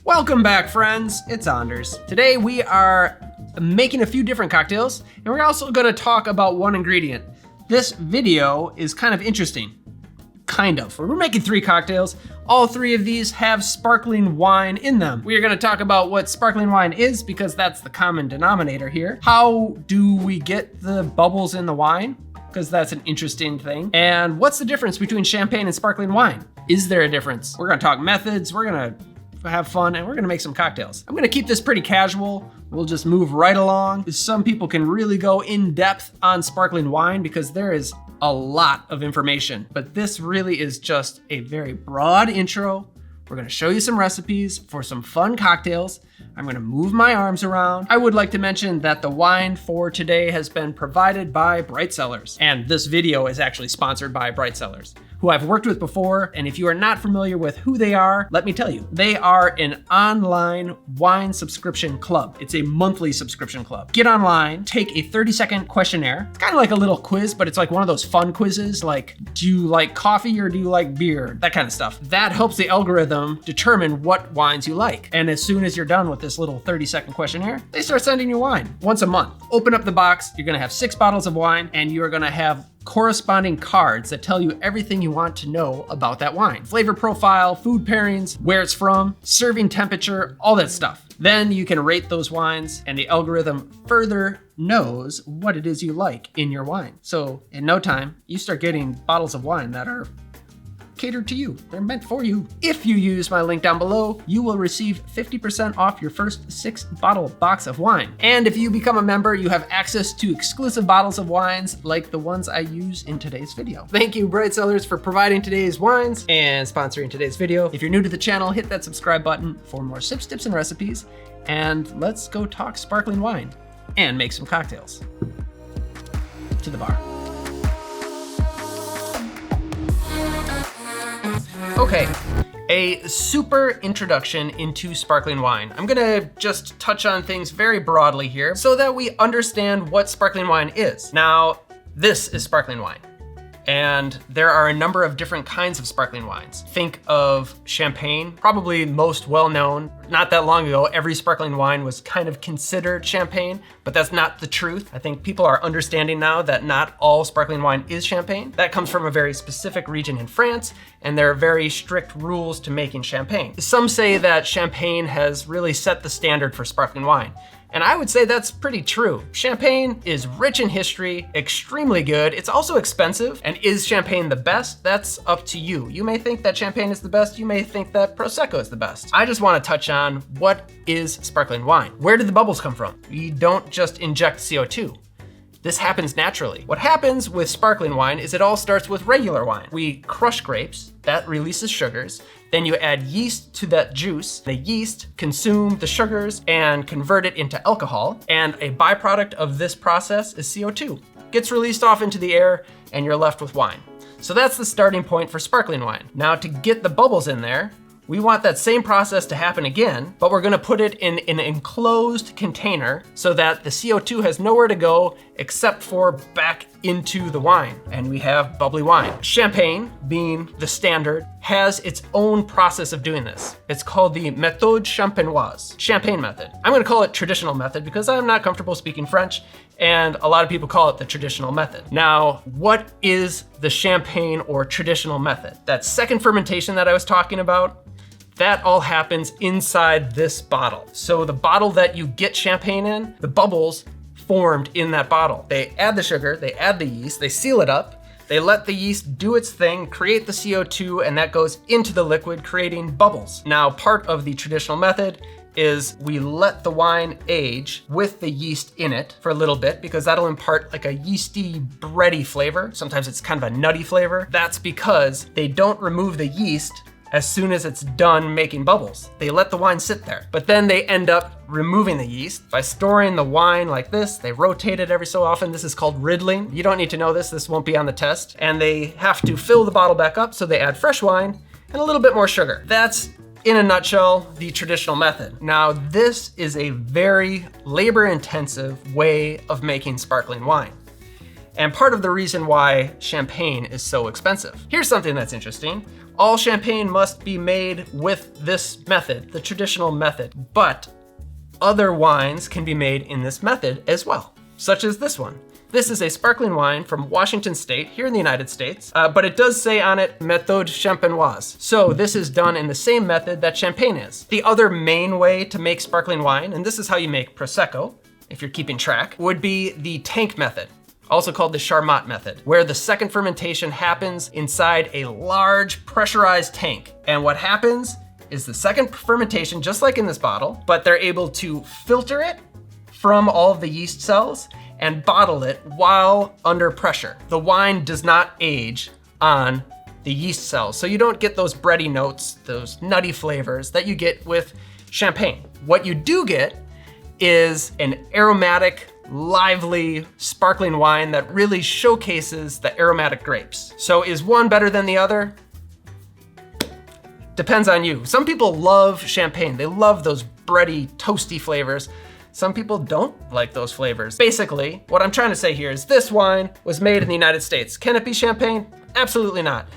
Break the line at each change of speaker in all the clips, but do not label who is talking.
Welcome back, friends. It's Anders. Today we are making a few different cocktails, and we're also gonna talk about one ingredient. This video is kind of interesting. We're making 3 cocktails. All 3 of these have sparkling wine in them. We are gonna talk about what sparkling wine is because that's the common denominator here. How do we get the bubbles in the wine? Because that's an interesting thing. And what's the difference between champagne and sparkling wine? Is there a difference? We're gonna talk methods, we're gonna have fun, and we're gonna make some cocktails. I'm gonna keep this pretty casual. We'll just move right along. Some people can really go in depth on sparkling wine because there is a lot of information, but this really is just a very broad intro. We're gonna show you some recipes for some fun cocktails. I'm gonna move my arms around. I would like to mention that the wine for today has been provided by Cellars, and this video is actually sponsored by Cellars, who I've worked with before. And if you are not familiar with who they are, let me tell you, they are an online wine subscription club. It's a monthly subscription club. Get online, take a 30-second questionnaire. It's kind of like a little quiz, but it's like one of those fun quizzes, like, do you like coffee or do you like beer? That kind of stuff. That helps the algorithm determine what wines you like. And as soon as you're done with this little 30-second questionnaire, they start sending you wine once a month. Open up the box, you're gonna have 6 bottles of wine, and you're gonna have corresponding cards that tell you everything you want to know about that wine. Flavor profile, food pairings, where it's from, serving temperature, all that stuff. Then you can rate those wines, and the algorithm further knows what it is you like in your wine. So in no time, you start getting bottles of wine that are catered to you. They're meant for you. If you use my link down below, you will receive 50% off your first 6-bottle box of wine. And if you become a member, you have access to exclusive bottles of wines like the ones I use in today's video. Thank you, Cellars, for providing today's wines and sponsoring today's video. If you're new to the channel, hit that subscribe button for more sips, tips, and recipes. And let's go talk sparkling wine and make some cocktails. To the bar. Okay, a super introduction into sparkling wine. I'm gonna just touch on things very broadly here so that we understand what sparkling wine is. Now, this is sparkling wine. And there are a number of different kinds of sparkling wines. Think of champagne, probably most well-known. Not that long ago, every sparkling wine was kind of considered champagne, but that's not the truth. I think people are understanding now that not all sparkling wine is champagne. That comes from a very specific region in France, and there are very strict rules to making champagne. Some say that champagne has really set the standard for sparkling wine. And I would say that's pretty true. Champagne is rich in history, extremely good. It's also expensive. And is champagne the best? That's up to you. You may think that champagne is the best. You may think that Prosecco is the best. I just want to touch on what is sparkling wine. Where did the bubbles come from? We don't just inject CO2. This happens naturally. What happens with sparkling wine is it all starts with regular wine. We crush grapes, that releases sugars. Then you add yeast to that juice. The yeast consume the sugars and convert it into alcohol. And a byproduct of this process is CO2. Gets released off into the air and you're left with wine. So that's the starting point for sparkling wine. Now to get the bubbles in there, we want that same process to happen again, but we're gonna put it in an enclosed container so that the CO2 has nowhere to go except for back into the wine. And we have bubbly wine. Champagne, being the standard, has its own process of doing this. It's called the Méthode Champenoise, champagne method. I'm gonna call it traditional method because I'm not comfortable speaking French, and a lot of people call it the traditional method. Now, what is the champagne or traditional method? That second fermentation that I was talking about, that all happens inside this bottle. So the bottle that you get champagne in, the bubbles formed in that bottle. They add the sugar, they add the yeast, they seal it up, they let the yeast do its thing, create the CO2, and that goes into the liquid, creating bubbles. Now, part of the traditional method is we let the wine age with the yeast in it for a little bit because that'll impart like a yeasty, bready flavor. Sometimes it's kind of a nutty flavor. That's because they don't remove the yeast as soon as it's done making bubbles. They let the wine sit there, but then they end up removing the yeast by storing the wine like this. They rotate it every so often. This is called riddling. You don't need to know this. This won't be on the test. And they have to fill the bottle back up, so they add fresh wine and a little bit more sugar. That's, in a nutshell, the traditional method. Now, this is a very labor-intensive way of making sparkling wine. and part of the reason why champagne is so expensive. Here's something that's interesting. All champagne must be made with this method, the traditional method, but other wines can be made in this method as well, such as this one. This is a sparkling wine from Washington State, here in the United States, but it does say on it, Méthode Champenoise. So this is done in the same method that champagne is. The other main way to make sparkling wine, and this is how you make Prosecco, if you're keeping track, would be the tank method, also called the Charmat Method, where the second fermentation happens inside a large pressurized tank. And what happens is the second fermentation, just like in this bottle, but they're able to filter it from all of the yeast cells and bottle it while under pressure. The wine does not age on the yeast cells, so you don't get those bready notes, those nutty flavors that you get with champagne. What you do get is an aromatic, lively, sparkling wine that really showcases the aromatic grapes. So is one better than the other? Depends on you. Some people love champagne. They love those bready, toasty flavors. Some people don't like those flavors. Basically, what I'm trying to say here is this wine was made in the United States. Can it be champagne? Absolutely not.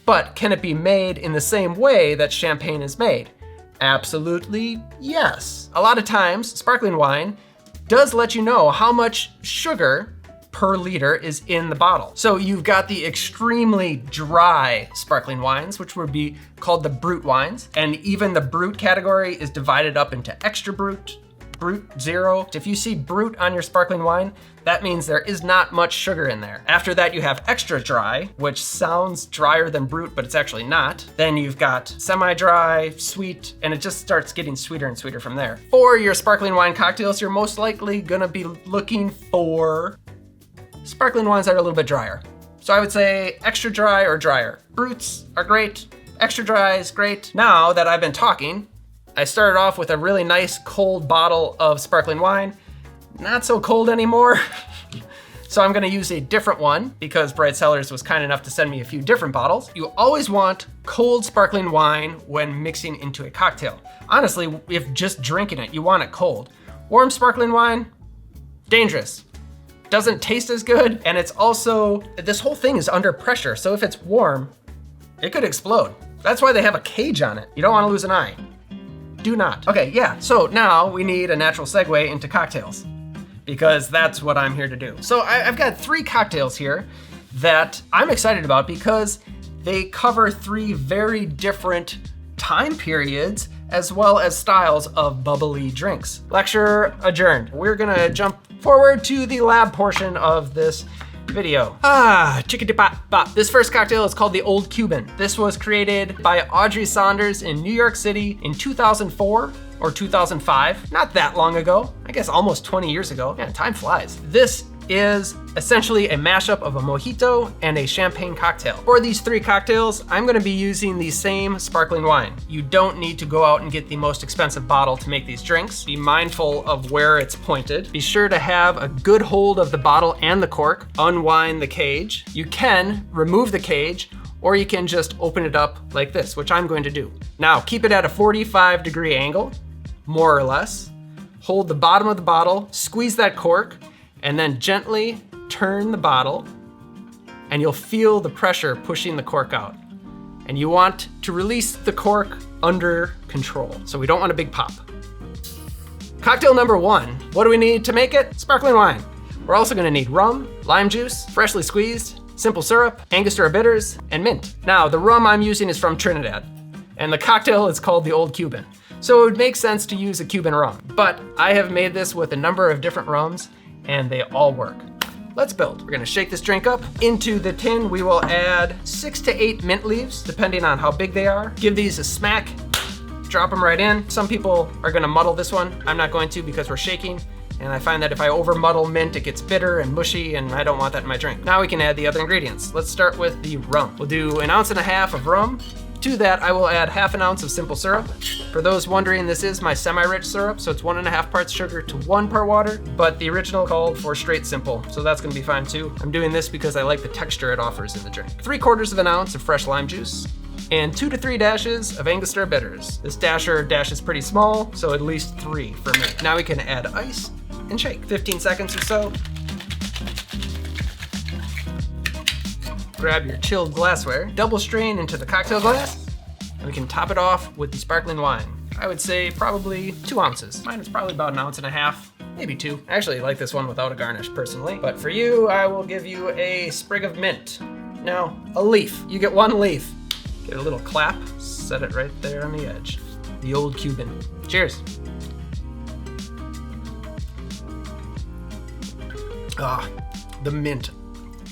But can it be made in the same way that champagne is made? Absolutely yes. A lot of times, sparkling wine does let you know how much sugar per liter is in the bottle. So you've got the extremely dry sparkling wines, which would be called the brut wines. And even the brut category is divided up into extra brut, brut, zero. If you see brut on your sparkling wine, that means there is not much sugar in there. After that, you have extra dry, which sounds drier than brut, but it's actually not. Then you've got semi-dry, sweet, and it just starts getting sweeter and sweeter from there. For your sparkling wine cocktails, you're most likely gonna be looking for sparkling wines that are a little bit drier. So I would say extra dry or drier. Bruts are great, extra dry is great. Now that I've been talking, I started off with a really nice cold bottle of sparkling wine. Not so cold anymore. So I'm gonna use a different one because Bright Cellars was kind enough to send me a few different bottles. You always want cold sparkling wine when mixing into a cocktail. Honestly, if just drinking it, you want it cold. Warm sparkling wine, dangerous. Doesn't taste as good, and it's also, this whole thing is under pressure, so if it's warm, it could explode. That's why they have a cage on it. You don't wanna lose an eye. Do not. Okay, yeah, so now we need a natural segue into cocktails because that's what I'm here to do. So I've got 3 cocktails here that I'm excited about because they cover 3 very different time periods as well as styles of bubbly drinks. Lecture adjourned. We're gonna jump forward to the lab portion of this video. Chickadee-bop-bop. This first cocktail is called the Old Cuban. This was created by Audrey Saunders in New York City in 2004 or 2005. Not that long ago. I guess almost 20 years ago. Man, time flies. This is essentially a mashup of a mojito and a champagne cocktail. For these 3 cocktails, I'm gonna be using the same sparkling wine. You don't need to go out and get the most expensive bottle to make these drinks. Be mindful of where it's pointed. Be sure to have a good hold of the bottle and the cork. Unwind the cage. You can remove the cage, or you can just open it up like this, which I'm going to do. Now, keep it at a 45-degree angle, more or less. Hold the bottom of the bottle, squeeze that cork, and then gently turn the bottle, and you'll feel the pressure pushing the cork out. And you want to release the cork under control, so we don't want a big pop. Cocktail number 1, what do we need to make it? Sparkling wine. We're also gonna need rum, lime juice, freshly squeezed, simple syrup, Angostura bitters, and mint. Now, the rum I'm using is from Trinidad, and the cocktail is called the Old Cuban. So it would make sense to use a Cuban rum, but I have made this with a number of different rums, and they all work. Let's build. We're gonna shake this drink up. Into the tin, we will add 6 to 8 mint leaves, depending on how big they are. Give these a smack, drop them right in. Some people are gonna muddle this one. I'm not going to because we're shaking, and I find that if I over muddle mint, it gets bitter and mushy, and I don't want that in my drink. Now we can add the other ingredients. Let's start with the rum. We'll do 1.5 ounces of rum. To that, I will add 1/2 ounce of simple syrup. For those wondering, this is my semi-rich syrup, so it's 1.5 parts sugar to 1 part water, but the original called for straight simple, so that's gonna be fine too. I'm doing this because I like the texture it offers in the drink. 3/4 ounce of fresh lime juice, and 2 to 3 dashes of Angostura bitters. This dash is pretty small, so at least 3 for me. Now we can add ice and shake. 15 seconds or so. Grab your chilled glassware, double strain into the cocktail glass, and we can top it off with the sparkling wine. I would say probably 2 ounces. Mine is probably about 1.5 ounces, maybe 2. I actually like this one without a garnish personally, but for you, I will give you a sprig of mint. No, a leaf. You get 1 leaf. Get a little clap, set it right there on the edge. The Old Cuban. Cheers. Ah, the mint.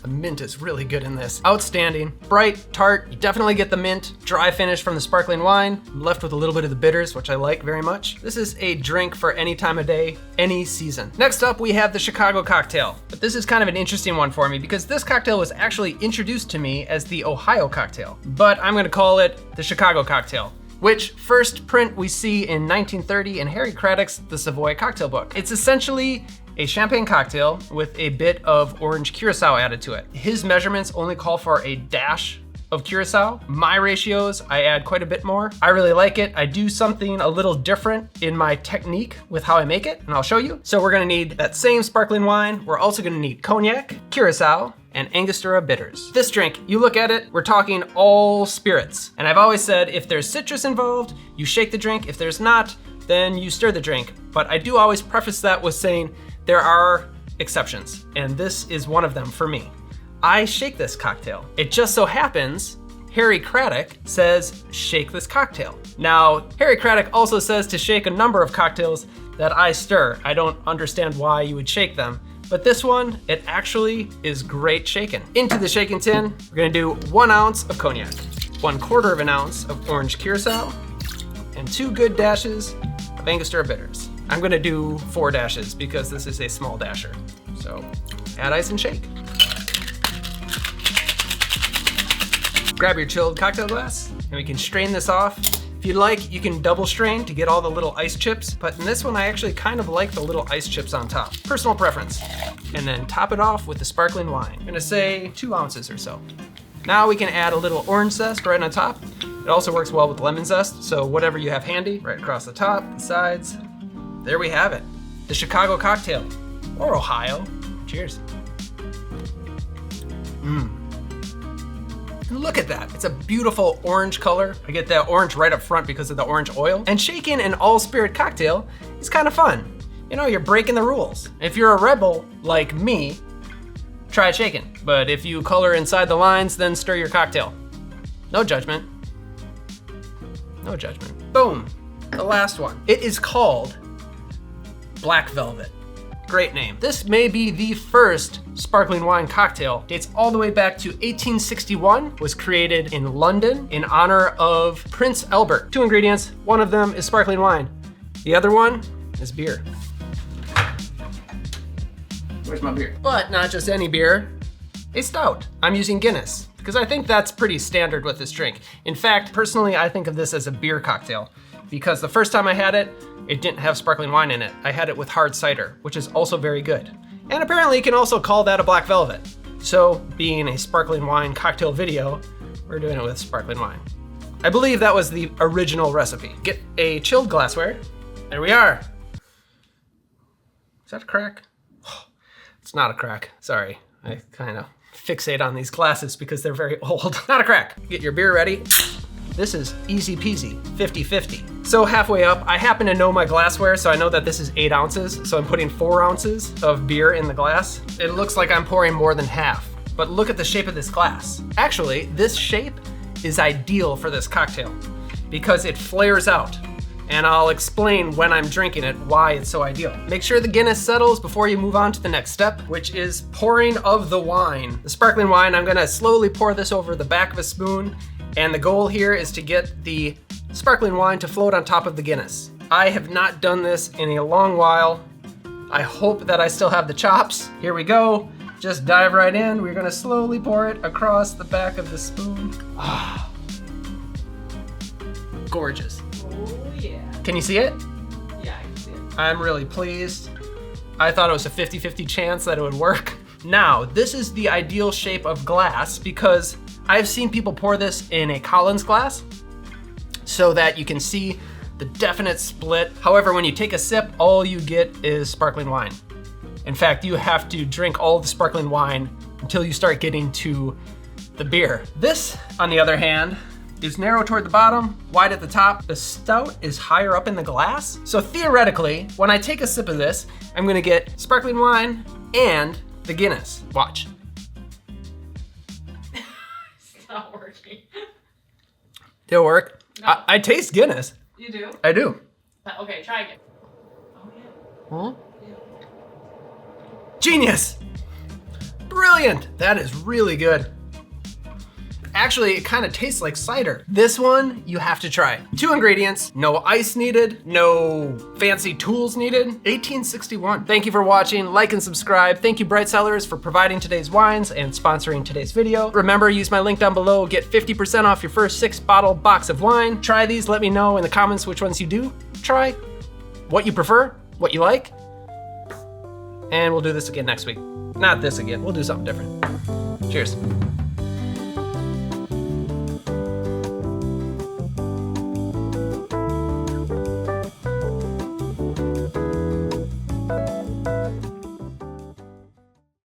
The mint is really good in this. Outstanding, bright, tart, you definitely get the mint, dry finish from the sparkling wine. I'm left with a little bit of the bitters, which I like very much. This is a drink for any time of day, any season. Next up, we have the Chicago cocktail. But this is kind of an interesting one for me because this cocktail was actually introduced to me as the Ohio cocktail, but I'm gonna call it the Chicago cocktail, which first print we see in 1930 in Harry Craddock's The Savoy Cocktail Book. It's essentially a champagne cocktail with a bit of orange curacao added to it. His measurements only call for a dash of curacao. My ratios, I add quite a bit more. I really like it. I do something a little different in my technique with how I make it, and I'll show you. So we're gonna need that same sparkling wine. We're also gonna need cognac, curacao, and Angostura bitters. This drink, you look at it, we're talking all spirits. And I've always said, if there's citrus involved, you shake the drink. If there's not, then you stir the drink. But I do always preface that with saying, there are exceptions, and this is one of them for me. I shake this cocktail. It just so happens Harry Craddock says, shake this cocktail. Now, Harry Craddock also says to shake a number of cocktails that I stir. I don't understand why you would shake them, but this one, it actually is great shaken. Into the shaking tin, we're gonna do 1 ounce of cognac, 1/4 ounce of orange curacao, and 2 good dashes of Angostura bitters. I'm gonna do 4 dashes because this is a small dasher. So add ice and shake. Grab your chilled cocktail glass and we can strain this off. If you'd like, you can double strain to get all the little ice chips, but in this one, I actually kind of like the little ice chips on top. Personal preference. And then top it off with the sparkling wine. I'm gonna say 2 ounces or so. Now we can add a little orange zest right on top. It also works well with lemon zest, so whatever you have handy, right across the top, the sides. There we have it, the Chicago cocktail, or Ohio. Cheers. And look at that, it's a beautiful orange color. I get that orange right up front because of the orange oil. And shaking an all spirit cocktail is kind of fun. You know, you're breaking the rules. If you're a rebel like me, try shaking. But if you color inside the lines, then stir your cocktail. No judgment. No judgment. Boom, the last one. It is called Black Velvet. Great name. This may be the first sparkling wine cocktail. Dates all the way back to 1861, was created in London in honor of Prince Albert. 2 ingredients, one of them is sparkling wine. The other one is beer. Where's my beer? But not just any beer, a stout. I'm using Guinness because I think that's pretty standard with this drink. In fact, personally, I think of this as a beer cocktail because the first time I had it, it didn't have sparkling wine in it. I had it with hard cider, which is also very good. And apparently you can also call that a black velvet. So being a sparkling wine cocktail video, we're doing it with sparkling wine. I believe that was the original recipe. Get a chilled glassware. There we are. Is that a crack? It's not a crack, sorry. I kind of fixate on these glasses because they're very old. Not a crack. Get your beer ready. This is easy peasy, 50-50. So halfway up, I happen to know my glassware, so I know that this is 8 ounces, so I'm putting 4 ounces of beer in the glass. It looks like I'm pouring more than half, but look at the shape of this glass. Actually, this shape is ideal for this cocktail because it flares out. And I'll explain when I'm drinking it why it's so ideal. Make sure the Guinness settles before you move on to the next step, which is pouring of the wine. The sparkling wine, I'm gonna slowly pour this over the back of a spoon, and the goal here is to get the sparkling wine to float on top of the Guinness. I have not done this in a long while. I hope that I still have the chops. Here we go. Just dive right in. We're gonna slowly pour it across the back of the spoon. Ah, gorgeous.
Oh yeah.
Can you see it?
Yeah, I can see it.
I'm really pleased. I thought it was a 50-50 chance that it would work. Now, this is the ideal shape of glass because I've seen people pour this in a Collins glass so that you can see the definite split. However, when you take a sip, all you get is sparkling wine. In fact, you have to drink all the sparkling wine until you start getting to the beer. This, on the other hand, is narrow toward the bottom, wide at the top. The stout is higher up in the glass. So theoretically, when I take a sip of this, I'm gonna get sparkling wine and the Guinness. Watch.
It's not working.
It'll work.
No.
I taste Guinness.
You do?
I do.
Okay, try again. Oh, yeah.
Huh?
Yeah.
Genius! Brilliant! That is really good. Actually, it kind of tastes like cider. This one, you have to try. 2 ingredients, no ice needed, no fancy tools needed. 1861. Thank you for watching, like and subscribe. Thank you Bright Cellars for providing today's wines and sponsoring today's video. Remember, use my link down below, get 50% off your first 6-bottle box of wine. Try these, let me know in the comments which ones you do try, what you prefer, what you like. And we'll do this again next week. Not this again, we'll do something different. Cheers.